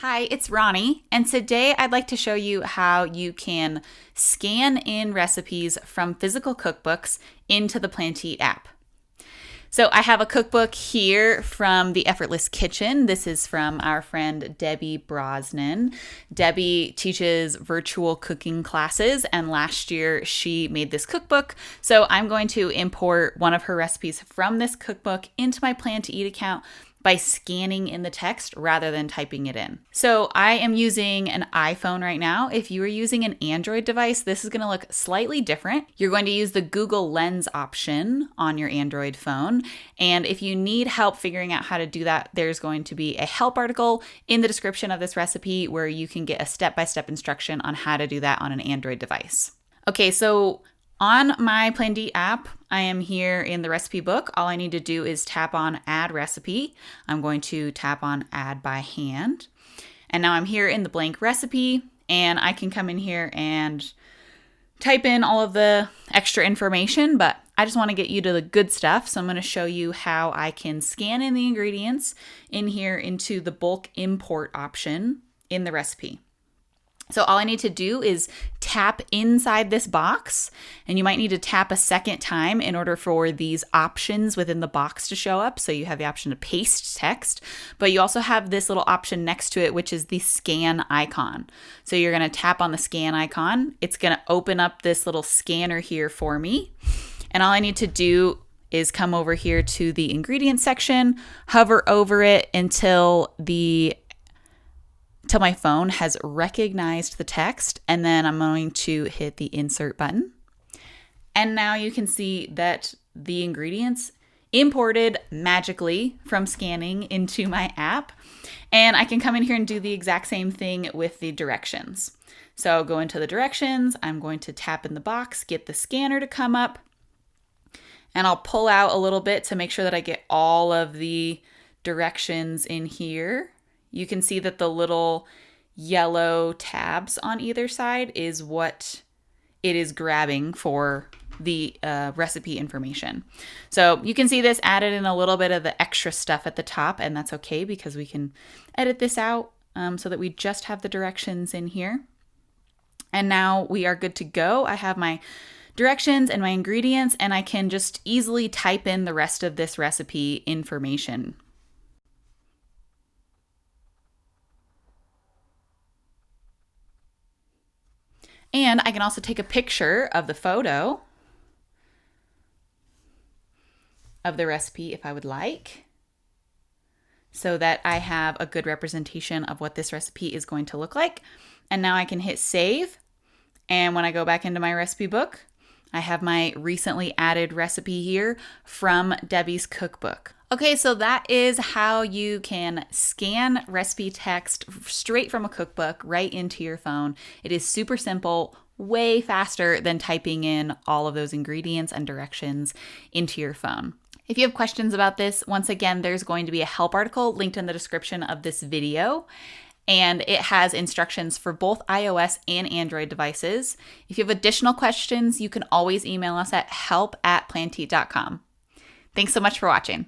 Hi, it's Ronnie, and today I'd like to show you how you can scan in recipes from physical cookbooks into the Plan to Eat app. So I have a cookbook here from the Effortless Kitchen. This is from our friend Debbie Brosnan. Debbie teaches virtual cooking classes, and last year she made this cookbook. So I'm going to import one of her recipes from this cookbook into my Plan to Eat account by scanning in the text rather than typing it in. So I am using an iPhone right now. If you are using an Android device, this is going to look slightly different. You're going to use the Google Lens option on your Android phone. And if you need help figuring out how to do that, there's going to be a help article in the description of this recipe where you can get a step-by-step instruction on how to do that on an Android device. Okay, so on my Plan to Eat app, I am here in the recipe book. All I need to do is tap on Add Recipe. I'm going to tap on Add by Hand. And now I'm here in the blank recipe, and I can come in here and type in all of the extra information, but I just want to get you to the good stuff. So I'm going to show you how I can scan in the ingredients in here into the bulk import option in the recipe. So all I need to do is tap inside this box, and you might need to tap a second time in order for these options within the box to show up. So you have the option to paste text, but you also have this little option next to it, which is the scan icon. So you're going to tap on the scan icon. It's going to open up this little scanner here for me. And all I need to do is come over here to the ingredients section, hover over it until my phone has recognized the text, and then I'm going to hit the insert button. And now you can see that the ingredients imported magically from scanning into my app. And I can come in here and do the exact same thing with the directions. So go into the directions, I'm going to tap in the box, get the scanner to come up, and I'll pull out a little bit to make sure that I get all of the directions in here. You can see that the little yellow tabs on either side is what it is grabbing for the recipe information. So you can see this added in a little bit of the extra stuff at the top, and that's okay because we can edit this out so that we just have the directions in here. And now we are good to go. I have my directions and my ingredients, and I can just easily type in the rest of this recipe information. And I can also take a picture of the photo of the recipe if I would like, so that I have a good representation of what this recipe is going to look like. And now I can hit save. And when I go back into my recipe book, I have my recently added recipe here from Debbie's cookbook. Okay, so that is how you can scan recipe text straight from a cookbook right into your phone. It is super simple, way faster than typing in all of those ingredients and directions into your phone. If you have questions about this, once again, there's going to be a help article linked in the description of this video, and it has instructions for both iOS and Android devices. If you have additional questions, you can always email us at help@planteat.com. Thanks so much for watching.